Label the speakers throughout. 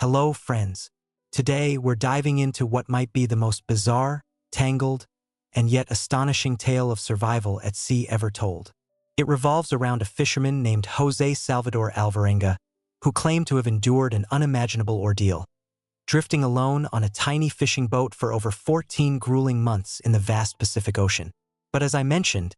Speaker 1: Hello, friends. Today, we're diving into what might be the most bizarre, tangled, and yet astonishing tale of survival at sea ever told. It revolves around a fisherman named José Salvador Alvarenga, who claimed to have endured an unimaginable ordeal, drifting alone on a tiny fishing boat for over 14 grueling months in the vast Pacific Ocean. But as I mentioned,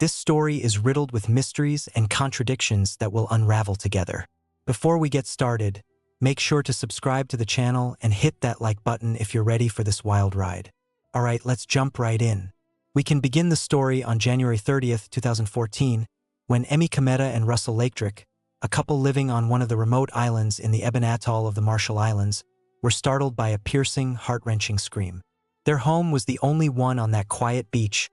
Speaker 1: this story is riddled with mysteries and contradictions that will unravel together. Before we get started, make sure to subscribe to the channel and hit that like button if you're ready for this wild ride. Alright, let's jump right in. We can begin the story on January 30th, 2014, when Emmy Cometa and Russell Lakedrick, a couple living on one of the remote islands in the Eben Atoll of the Marshall Islands, were startled by a piercing, heart-wrenching scream. Their home was the only one on that quiet beach,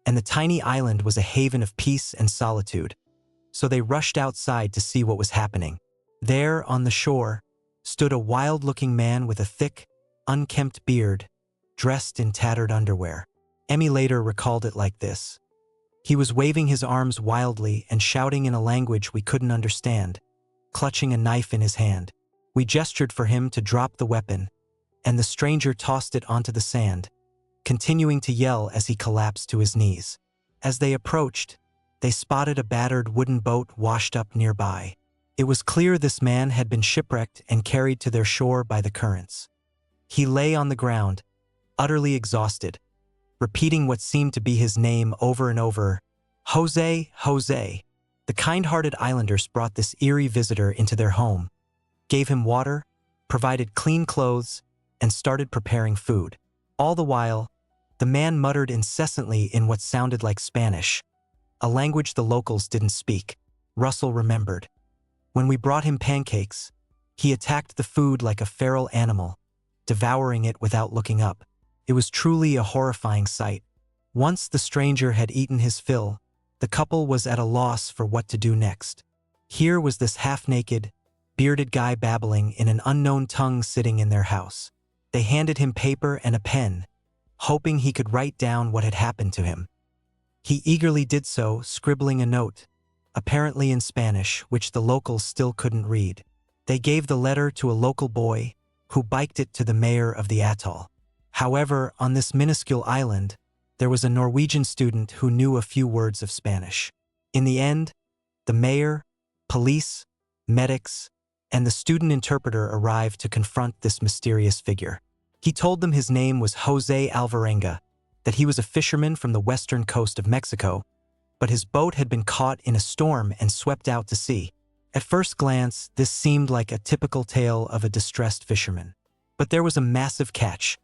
Speaker 1: and the tiny island was a haven of peace and solitude. So they rushed outside to see what was happening. There, on the shore, stood a wild-looking man with a thick, unkempt beard, dressed in tattered underwear. Emmy later recalled it like this. He was waving his arms wildly and shouting in a language we couldn't understand, clutching a knife in his hand. We gestured for him to drop the weapon, and the stranger tossed it onto the sand, continuing to yell as he collapsed to his knees. As they approached, they spotted a battered wooden boat washed up nearby. It was clear this man had been shipwrecked and carried to their shore by the currents. He lay on the ground, utterly exhausted, repeating what seemed to be his name over and over, José, José. The kind-hearted islanders brought this eerie visitor into their home, gave him water, provided clean clothes, and started preparing food. All the while, the man muttered incessantly in what sounded like Spanish, a language the locals didn't speak. Russell remembered. When we brought him pancakes, he attacked the food like a feral animal, devouring it without looking up. It was truly a horrifying sight. Once the stranger had eaten his fill, the couple was at a loss for what to do next. Here was this half-naked, bearded guy babbling in an unknown tongue sitting in their house. They handed him paper and a pen, hoping he could write down what had happened to him. He eagerly did so, scribbling a note, apparently in Spanish, which the locals still couldn't read. They gave the letter to a local boy, who biked it to the mayor of the atoll. However, on this minuscule island, there was a Norwegian student who knew a few words of Spanish. In the end, the mayor, police, medics, and the student interpreter arrived to confront this mysterious figure. He told them his name was José Alvarenga, that he was a fisherman from the western coast of Mexico, but his boat had been caught in a storm and swept out to sea. At first glance, this seemed like a typical tale of a distressed fisherman. But there was a massive catch.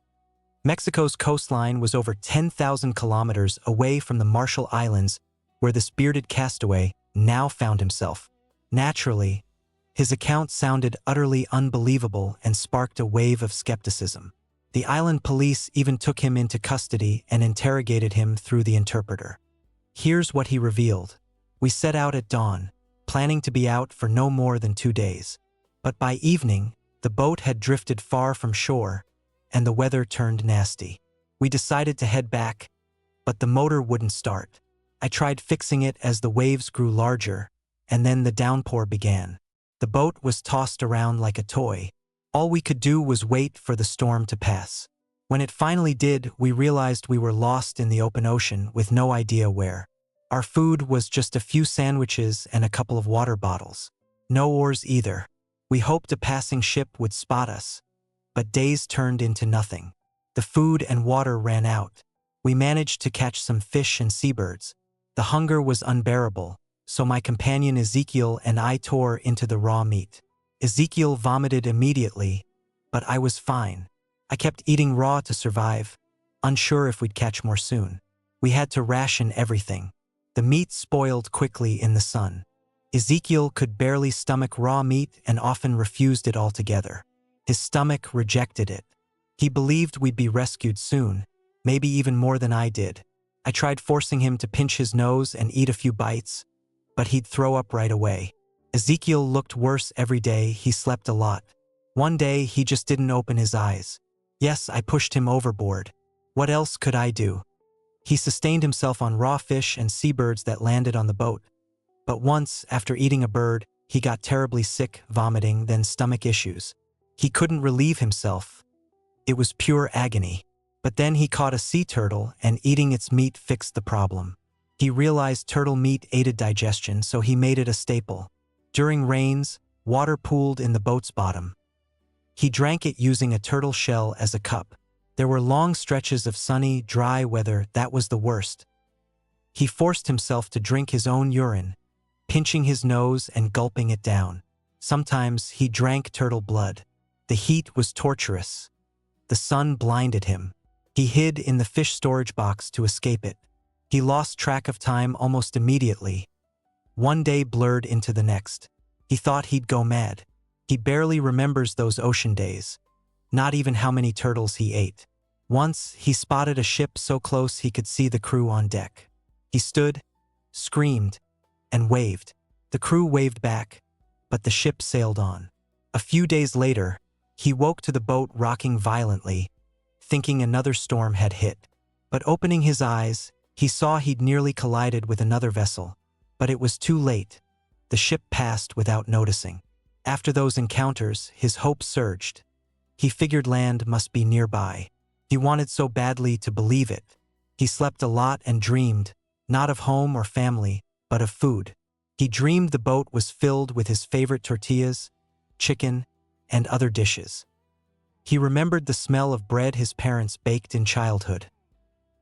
Speaker 1: Mexico's coastline was over 10,000 kilometers away from the Marshall Islands, where this bearded castaway now found himself. Naturally, his account sounded utterly unbelievable and sparked a wave of skepticism. The island police even took him into custody and interrogated him through the interpreter. Here's what he revealed. We set out at dawn, planning to be out for no more than 2 days. But by evening, the boat had drifted far from shore, and the weather turned nasty. We decided to head back, but the motor wouldn't start. I tried fixing it as the waves grew larger, and then the downpour began. The boat was tossed around like a toy. All we could do was wait for the storm to pass. When it finally did, we realized we were lost in the open ocean with no idea where. Our food was just a few sandwiches and a couple of water bottles. No oars either. We hoped a passing ship would spot us, but days turned into nothing. The food and water ran out. We managed to catch some fish and seabirds. The hunger was unbearable, so my companion Ezekiel and I tore into the raw meat. Ezekiel vomited immediately, but I was fine. I kept eating raw to survive, unsure if we'd catch more soon. We had to ration everything. The meat spoiled quickly in the sun. Ezekiel could barely stomach raw meat and often refused it altogether. His stomach rejected it. He believed we'd be rescued soon, maybe even more than I did. I tried forcing him to pinch his nose and eat a few bites, but he'd throw up right away. Ezekiel looked worse every day. He slept a lot. One day, he just didn't open his eyes. Yes, I pushed him overboard. What else could I do? He sustained himself on raw fish and seabirds that landed on the boat. But once, after eating a bird, he got terribly sick, vomiting, then stomach issues. He couldn't relieve himself. It was pure agony. But then he caught a sea turtle, and eating its meat fixed the problem. He realized turtle meat aided digestion, so he made it a staple. During rains, water pooled in the boat's bottom. He drank it using a turtle shell as a cup. There were long stretches of sunny, dry weather that was the worst. He forced himself to drink his own urine, pinching his nose and gulping it down. Sometimes he drank turtle blood. The heat was torturous. The sun blinded him. He hid in the fish storage box to escape it. He lost track of time almost immediately. One day blurred into the next. He thought he'd go mad. He barely remembers those ocean days. Not even how many turtles he ate. Once, he spotted a ship so close he could see the crew on deck. He stood, screamed, and waved. The crew waved back, but the ship sailed on. A few days later, he woke to the boat rocking violently, thinking another storm had hit. But opening his eyes, he saw he'd nearly collided with another vessel. But it was too late. The ship passed without noticing. After those encounters, his hope surged. He figured land must be nearby. He wanted so badly to believe it. He slept a lot and dreamed, not of home or family, but of food. He dreamed the boat was filled with his favorite tortillas, chicken, and other dishes. He remembered the smell of bread his parents baked in childhood.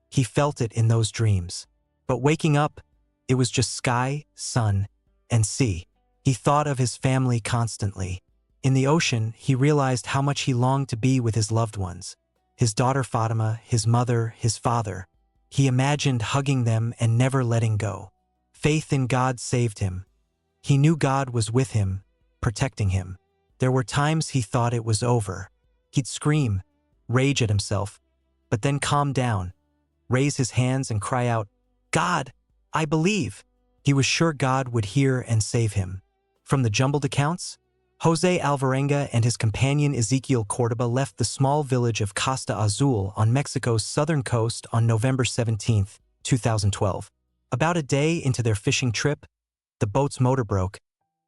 Speaker 1: He felt it in those dreams. But waking up, it was just sky, sun, and sea. He thought of his family constantly. In the ocean, he realized how much he longed to be with his loved ones. His daughter Fatima, his mother, his father. He imagined hugging them and never letting go. Faith in God saved him. He knew God was with him, protecting him. There were times he thought it was over. He'd scream, rage at himself, but then calm down, raise his hands and cry out, "God, I believe." He was sure God would hear and save him. From the jumbled accounts, José Alvarenga and his companion Ezequiel Cordoba left the small village of Costa Azul on Mexico's southern coast on November 17, 2012. About a day into their fishing trip, the boat's motor broke,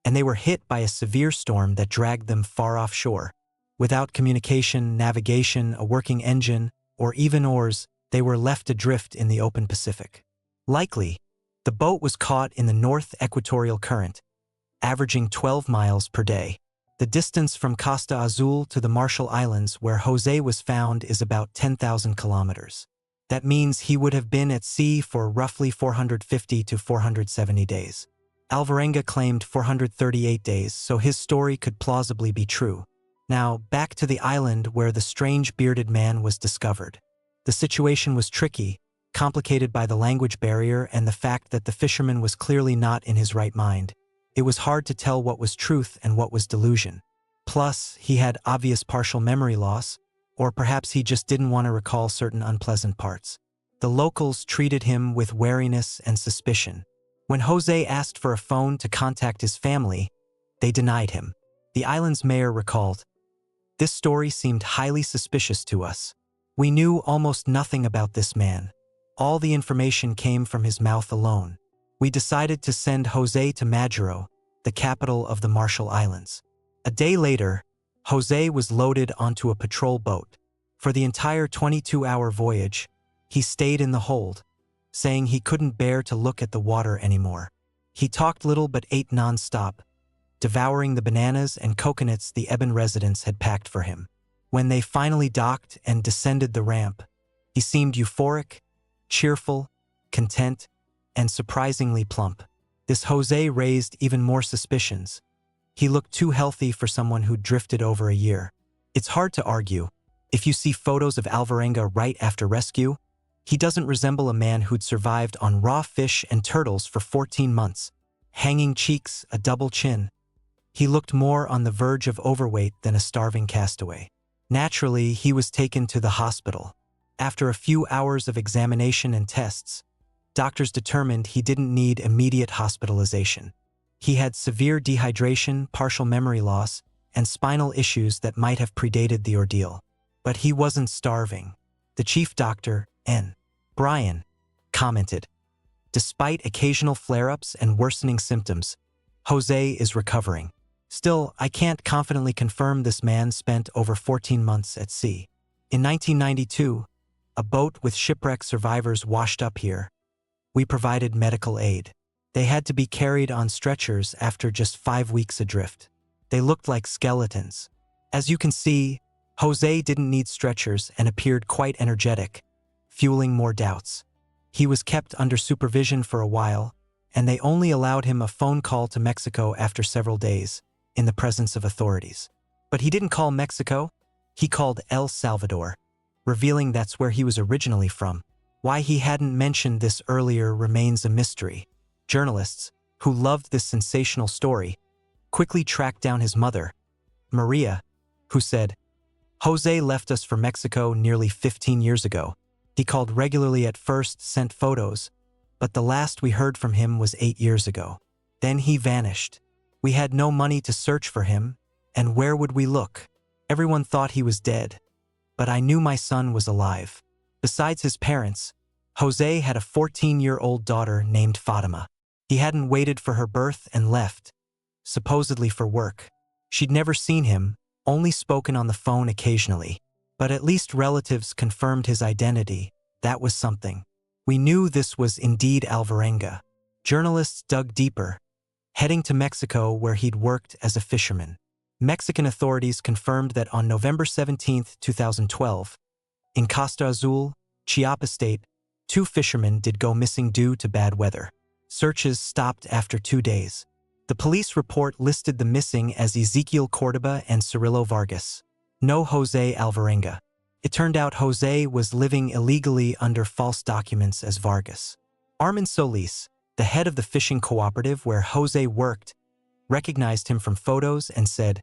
Speaker 1: and they were hit by a severe storm that dragged them far offshore. Without communication, navigation, a working engine, or even oars, they were left adrift in the open Pacific. Likely, the boat was caught in the North Equatorial Current, averaging 12 miles per day. The distance from Costa Azul to the Marshall Islands, where José was found, is about 10,000 kilometers. That means he would have been at sea for roughly 450 to 470 days. Alvarenga claimed 438 days, so his story could plausibly be true. Now, back to the island where the strange bearded man was discovered. The situation was tricky, complicated by the language barrier and the fact that the fisherman was clearly not in his right mind. It was hard to tell what was truth and what was delusion. Plus, he had obvious partial memory loss, or perhaps he just didn't want to recall certain unpleasant parts. The locals treated him with wariness and suspicion. When José asked for a phone to contact his family, they denied him. The island's mayor recalled, "This story seemed highly suspicious to us. We knew almost nothing about this man. All the information came from his mouth alone. We decided to send José to Majuro, the capital of the Marshall Islands." A day later, José was loaded onto a patrol boat. For the entire 22-hour voyage, he stayed in the hold, saying he couldn't bear to look at the water anymore. He talked little but ate non-stop, devouring the bananas and coconuts the Eben residents had packed for him. When they finally docked and descended the ramp, he seemed euphoric, cheerful, content, and surprisingly plump. This José raised even more suspicions. He looked too healthy for someone who'd drifted over a year. It's hard to argue. If you see photos of Alvarenga right after rescue, he doesn't resemble a man who'd survived on raw fish and turtles for 14 months. Hanging cheeks, a double chin. He looked more on the verge of overweight than a starving castaway. Naturally, he was taken to the hospital. After a few hours of examination and tests, doctors determined he didn't need immediate hospitalization. He had severe dehydration, partial memory loss, and spinal issues that might have predated the ordeal. But he wasn't starving. The chief doctor, N. Brian, commented, "Despite occasional flare-ups and worsening symptoms, José is recovering. Still, I can't confidently confirm this man spent over 14 months at sea. In 1992, a boat with shipwreck survivors washed up here. We provided medical aid. They had to be carried on stretchers after just 5 weeks adrift. They looked like skeletons. As you can see, José didn't need stretchers and appeared quite energetic, fueling more doubts. He was kept under supervision for a while, and they only allowed him a phone call to Mexico after several days, in the presence of authorities. But he didn't call Mexico, he called El Salvador, revealing that's where he was originally from. Why he hadn't mentioned this earlier remains a mystery. Journalists, who loved this sensational story, quickly tracked down his mother, Maria, who said, "José left us for Mexico nearly 15 years ago. He called regularly at first, sent photos, but the last we heard from him was 8 years ago. Then he vanished. We had no money to search for him, and where would we look? Everyone thought he was dead, but I knew my son was alive." Besides his parents, José had a 14-year-old daughter named Fatima. He hadn't waited for her birth and left, supposedly for work. She'd never seen him, only spoken on the phone occasionally. But at least relatives confirmed his identity. That was something. We knew this was indeed Alvarenga. Journalists dug deeper, heading to Mexico where he'd worked as a fisherman. Mexican authorities confirmed that on November 17, 2012, in Costa Azul, Chiapas State, 2 fishermen did go missing due to bad weather. Searches stopped after 2 days. The police report listed the missing as Ezequiel Cordoba and Cirillo Vargas. No José Alvarenga. It turned out José was living illegally under false documents as Vargas. Armin Solis, the head of the fishing cooperative where José worked, recognized him from photos and said,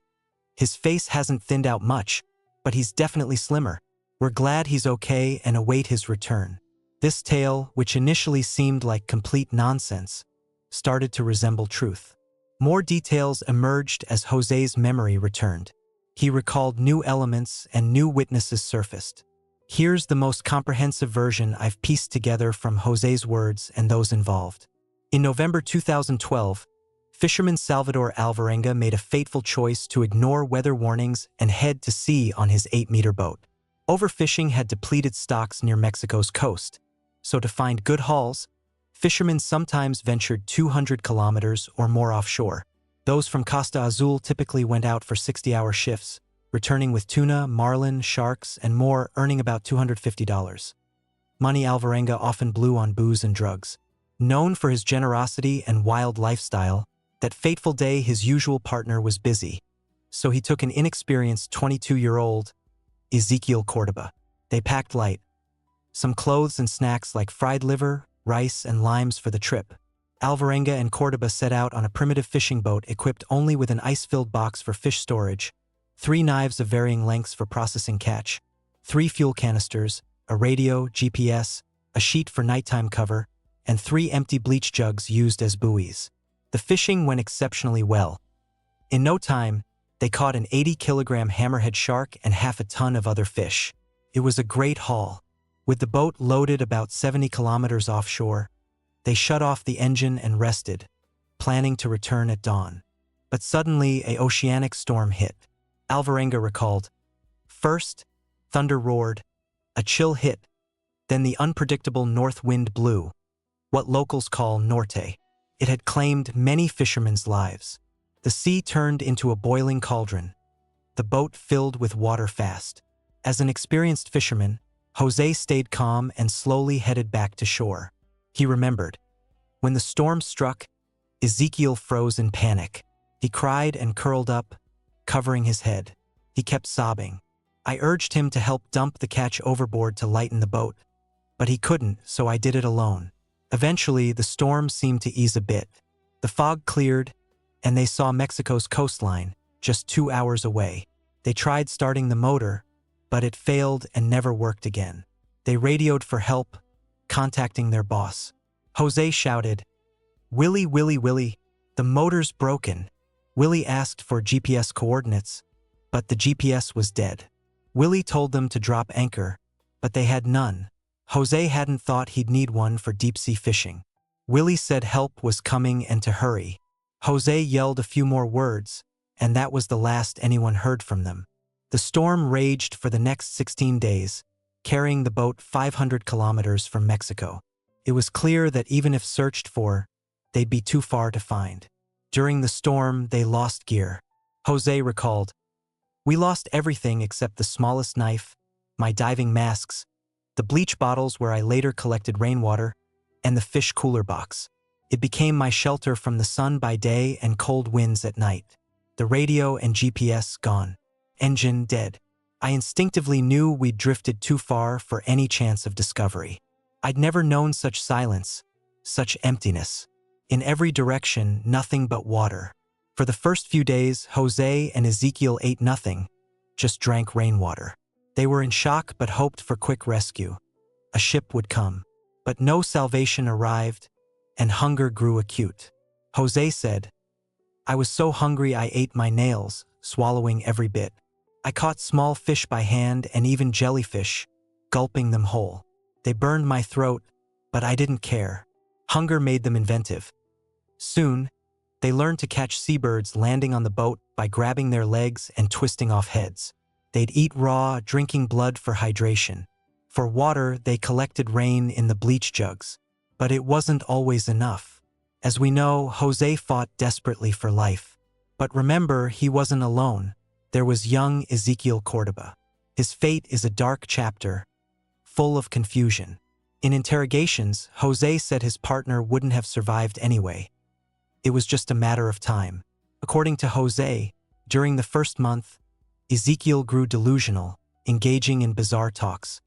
Speaker 1: "His face hasn't thinned out much, but he's definitely slimmer. We're glad he's okay and await his return." This tale, which initially seemed like complete nonsense, started to resemble truth. More details emerged as José's memory returned. He recalled new elements and new witnesses surfaced. Here's the most comprehensive version I've pieced together from José's words and those involved. In November 2012, fisherman Salvador Alvarenga made a fateful choice to ignore weather warnings and head to sea on his 8-meter boat. Overfishing had depleted stocks near Mexico's coast, so to find good hauls, fishermen sometimes ventured 200 kilometers or more offshore. Those from Costa Azul typically went out for 60-hour shifts, returning with tuna, marlin, sharks, and more, earning about $250. Money Alvarenga often blew on booze and drugs. Known for his generosity and wild lifestyle, that fateful day his usual partner was busy, so he took an inexperienced 22-year-old, Ezequiel Cordoba. They packed light. Some clothes and snacks like fried liver, rice, and limes for the trip. Alvarenga and Cordoba set out on a primitive fishing boat equipped only with an ice-filled box for fish storage, 3 knives of varying lengths for processing catch, 3 fuel canisters, a radio, GPS, a sheet for nighttime cover, and 3 empty bleach jugs used as buoys. The fishing went exceptionally well. In no time, they caught an 80-kilogram hammerhead shark and half a ton of other fish. It was a great haul. With the boat loaded about 70 kilometers offshore, they shut off the engine and rested, planning to return at dawn. But suddenly, an oceanic storm hit. Alvarenga recalled, "First, thunder roared, a chill hit, then the unpredictable north wind blew, what locals call norte. It had claimed many fishermen's lives. The sea turned into a boiling cauldron. The boat filled with water fast. As an experienced fisherman, José stayed calm and slowly headed back to shore. He remembered. When the storm struck, Ezequiel froze in panic. He cried and curled up, covering his head. He kept sobbing. I urged him to help dump the catch overboard to lighten the boat, but he couldn't, so I did it alone. Eventually, the storm seemed to ease a bit. The fog cleared, and they saw Mexico's coastline, just 2 hours away. They tried starting the motor, but it failed and never worked again. They radioed for help, contacting their boss. José shouted, "Willie, Willie, Willie, the motor's broken." Willie asked for GPS coordinates, but the GPS was dead. Willie told them to drop anchor, but they had none. José hadn't thought he'd need one for deep-sea fishing. Willie said help was coming and to hurry. José yelled a few more words, and that was the last anyone heard from them. The storm raged for the next 16 days, carrying the boat 500 kilometers from Mexico. It was clear that even if searched for, they'd be too far to find. During the storm, they lost gear. José recalled, "We lost everything except the smallest knife, my diving masks, the bleach bottles where I later collected rainwater, and the fish cooler box. It became my shelter from the sun by day and cold winds at night. The radio and GPS gone. Engine dead. I instinctively knew we'd drifted too far for any chance of discovery. I'd never known such silence, such emptiness. In every direction, nothing but water. For the first few days, José and Ezekiel ate nothing, just drank rainwater. They were in shock but hoped for quick rescue. A ship would come. But no salvation arrived, and hunger grew acute. José said, "I was so hungry I ate my nails, swallowing every bit. I caught small fish by hand and even jellyfish, gulping them whole. They burned my throat, but I didn't care. Hunger made them inventive. Soon, they learned to catch seabirds landing on the boat by grabbing their legs and twisting off heads. They'd eat raw, drinking blood for hydration. For water, they collected rain in the bleach jugs. But it wasn't always enough. As we know, José fought desperately for life. But remember, he wasn't alone. There was young Ezekiel Cordoba. His fate is a dark chapter, full of confusion. In interrogations, José said his partner wouldn't have survived anyway. It was just a matter of time. According to José, during the first month, Ezekiel grew delusional, engaging in bizarre talks.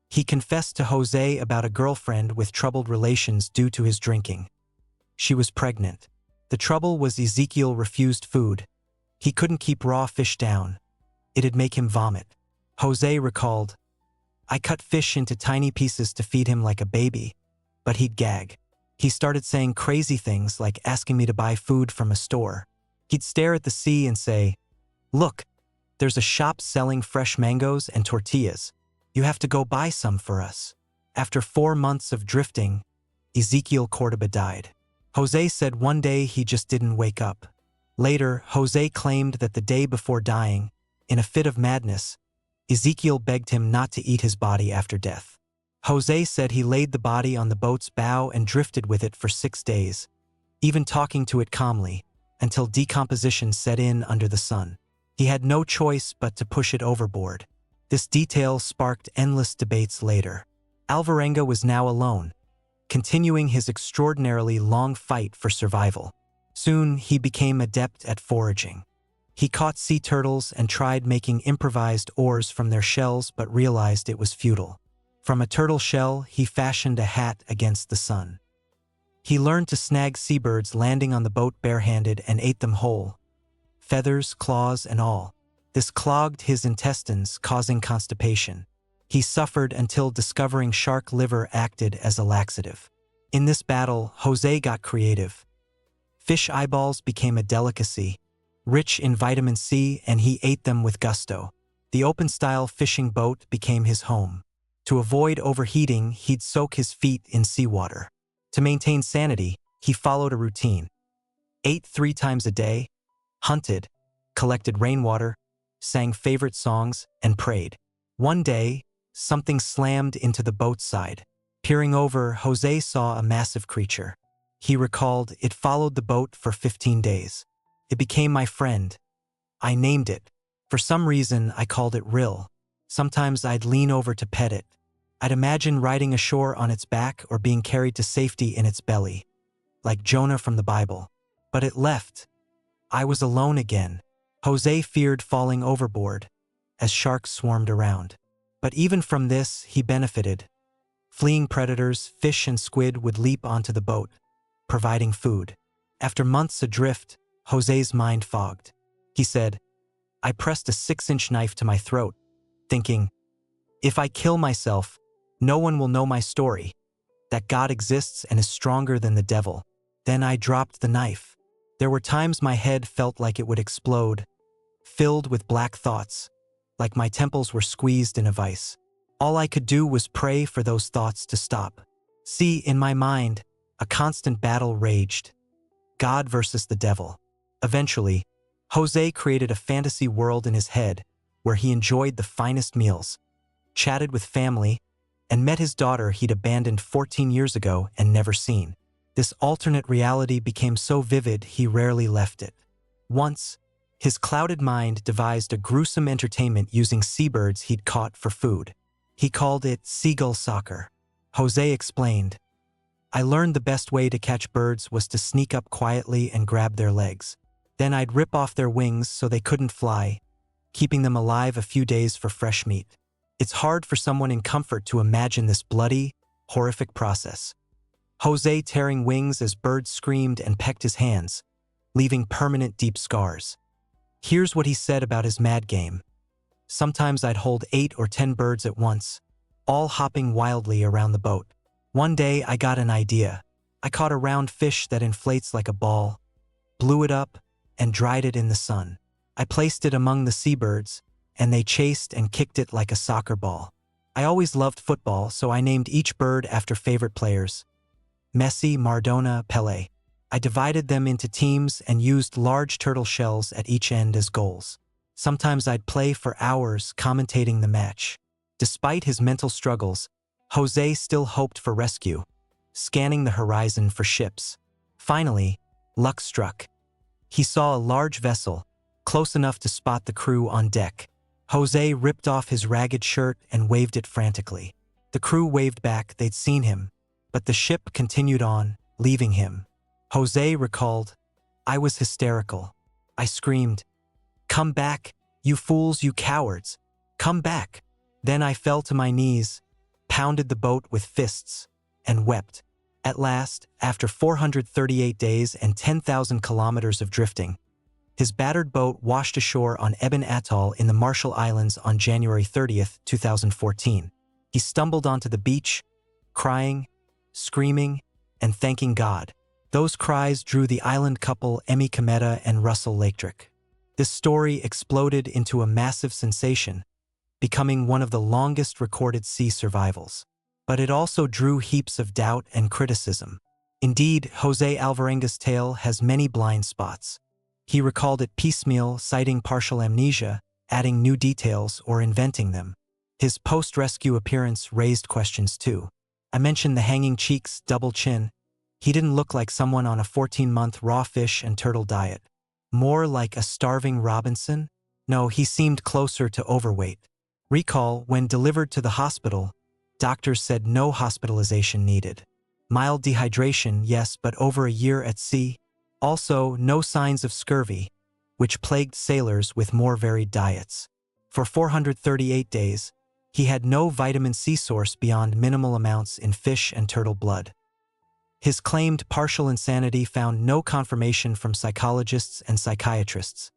Speaker 1: He confessed to José about a girlfriend with troubled relations due to his drinking. She was pregnant. The trouble was Ezekiel refused food. He couldn't keep raw fish down. It'd make him vomit. José recalled, "I cut fish into tiny pieces to feed him like a baby, but he'd gag. He started saying crazy things like asking me to buy food from a store. He'd stare at the sea and say, 'Look, there's a shop selling fresh mangoes and tortillas. You have to go buy some for us.' After 4 months of drifting, Ezekiel Cordoba died. José said one day he just didn't wake up. Later, José claimed that the day before dying, in a fit of madness, Ezekiel begged him not to eat his body after death. José said he laid the body on the boat's bow and drifted with it for 6 days, even talking to it calmly, until decomposition set in under the sun. He had no choice but to push it overboard. This detail sparked endless debates later. Alvarenga was now alone, continuing his extraordinarily long fight for survival. Soon, he became adept at foraging. He caught sea turtles and tried making improvised oars from their shells but realized it was futile. From a turtle shell, he fashioned a hat against the sun. He learned to snag seabirds landing on the boat barehanded and ate them whole, feathers, claws, and all. This clogged his intestines, causing constipation. He suffered until discovering shark liver acted as a laxative. In this battle, José got creative. Fish eyeballs became a delicacy, rich in vitamin C, and he ate them with gusto. The open-style fishing boat became his home. To avoid overheating, he'd soak his feet in seawater. To maintain sanity, he followed a routine. Ate 3 times a day, hunted, collected rainwater, sang favorite songs, and prayed. One day, something slammed into the boat's side. Peering over, José saw a massive creature. He recalled, "It followed the boat for 15 days. It became my friend. I named it. For some reason, I called it Rill. Sometimes I'd lean over to pet it. I'd imagine riding ashore on its back or being carried to safety in its belly, like Jonah from the Bible. But it left. I was alone again." José feared falling overboard, as sharks swarmed around. But even from this, he benefited. Fleeing predators, fish and squid would leap onto the boat, providing food. After months adrift, José's mind fogged. He said, "I pressed a 6-inch knife to my throat, thinking, if I kill myself, no one will know my story, that God exists and is stronger than the devil." Then I dropped the knife. There were times my head felt like it would explode, filled with black thoughts, like my temples were squeezed in a vice. All I could do was pray for those thoughts to stop. See, in my mind, a constant battle raged. God versus the devil. Eventually, Jose created a fantasy world in his head where he enjoyed the finest meals, chatted with family, and met his daughter he'd abandoned 14 years ago and never seen. This alternate reality became so vivid he rarely left it. Once, his clouded mind devised a gruesome entertainment using seabirds he'd caught for food. He called it seagull soccer. Jose explained, "I learned the best way to catch birds was to sneak up quietly and grab their legs. Then I'd rip off their wings so they couldn't fly, keeping them alive a few days for fresh meat." It's hard for someone in comfort to imagine this bloody, horrific process. Jose tearing wings as birds screamed and pecked his hands, leaving permanent deep scars. Here's what he said about his mad game. "Sometimes I'd hold 8 or 10 birds at once, all hopping wildly around the boat. One day I got an idea. I caught a round fish that inflates like a ball, blew it up, and dried it in the sun. I placed it among the seabirds, and they chased and kicked it like a soccer ball. I always loved football, so I named each bird after favorite players: Messi, Maradona, Pelé. I divided them into teams and used large turtle shells at each end as goals. Sometimes I'd play for hours commentating the match." Despite his mental struggles, Jose still hoped for rescue, scanning the horizon for ships. Finally, luck struck. He saw a large vessel, close enough to spot the crew on deck. Jose ripped off his ragged shirt and waved it frantically. The crew waved back they'd seen him, but the ship continued on, leaving him. Jose recalled, "I was hysterical. I screamed, 'Come back, you fools, you cowards! Come back!' Then I fell to my knees, pounded the boat with fists, and wept." At last, after 438 days and 10,000 kilometers of drifting, his battered boat washed ashore on Eben Atoll in the Marshall Islands on January 30th, 2014. He stumbled onto the beach, crying, screaming, and thanking God. Those cries drew the island couple Emmy Cometa and Russell Laketrick. This story exploded into a massive sensation, becoming one of the longest recorded sea survivals. But it also drew heaps of doubt and criticism. Indeed, Jose Alvarenga's tale has many blind spots. He recalled it piecemeal, citing partial amnesia, adding new details, or inventing them. His post-rescue appearance raised questions too. I mentioned the hanging cheeks, double chin. He didn't look like someone on a 14-month raw fish and turtle diet. More like a starving Robinson? No, he seemed closer to overweight. Recall, when delivered to the hospital, doctors said no hospitalization needed. Mild dehydration, yes, but over a year at sea. Also, no signs of scurvy, which plagued sailors with more varied diets. For 438 days, he had no vitamin C source beyond minimal amounts in fish and turtle blood. His claimed partial insanity found no confirmation from psychologists and psychiatrists.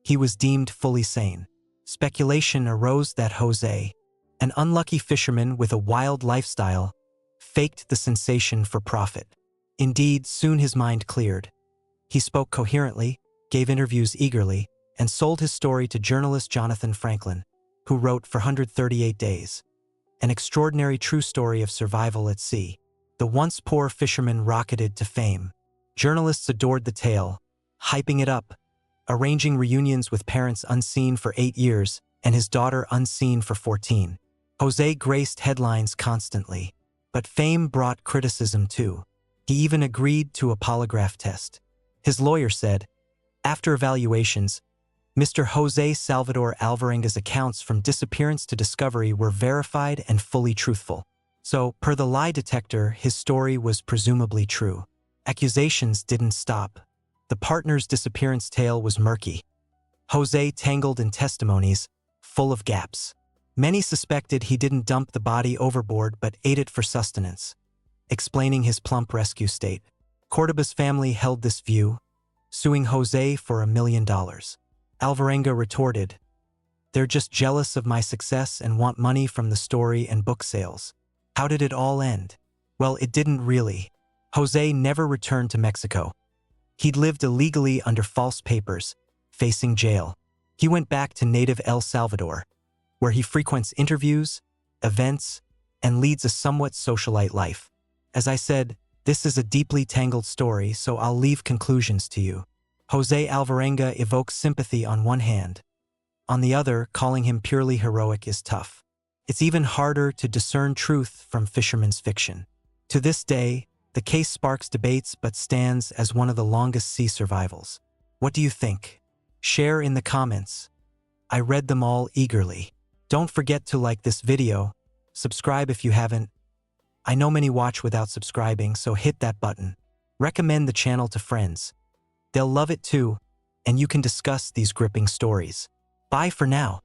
Speaker 1: He was deemed fully sane. Speculation arose that Jose, an unlucky fisherman with a wild lifestyle, faked the sensation for profit. Indeed, soon his mind cleared. He spoke coherently, gave interviews eagerly, and sold his story to journalist Jonathan Franklin, who wrote for 138 Days, an extraordinary true story of survival at sea. The once poor fisherman rocketed to fame. Journalists adored the tale, hyping it up, arranging reunions with parents unseen for 8 years and his daughter unseen for 14. Jose graced headlines constantly, but fame brought criticism too. He even agreed to a polygraph test. His lawyer said, after evaluations, Mr. Jose Salvador Alvarenga's accounts from disappearance to discovery were verified and fully truthful. So, per the lie detector, his story was presumably true. Accusations didn't stop. The partner's disappearance tale was murky. Jose tangled in testimonies, full of gaps. Many suspected he didn't dump the body overboard but ate it for sustenance, explaining his plump rescue state. Cordoba's family held this view, suing Jose for $1 million. Alvarenga retorted, "They're just jealous of my success and want money from the story and book sales." How did it all end? Well, it didn't really. Jose never returned to Mexico. He'd lived illegally under false papers, facing jail. He went back to native El Salvador, where he frequents interviews, events, and leads a somewhat socialite life. As I said, this is a deeply tangled story, so I'll leave conclusions to you. José Alvarenga evokes sympathy on one hand. On the other, calling him purely heroic is tough. It's even harder to discern truth from fisherman's fiction. To this day, the case sparks debates but stands as one of the longest sea survivals. What do you think? Share in the comments. I read them all eagerly. Don't forget to like this video, subscribe if you haven't. I know many watch without subscribing, so hit that button. Recommend the channel to friends. They'll love it too, and you can discuss these gripping stories. Bye for now.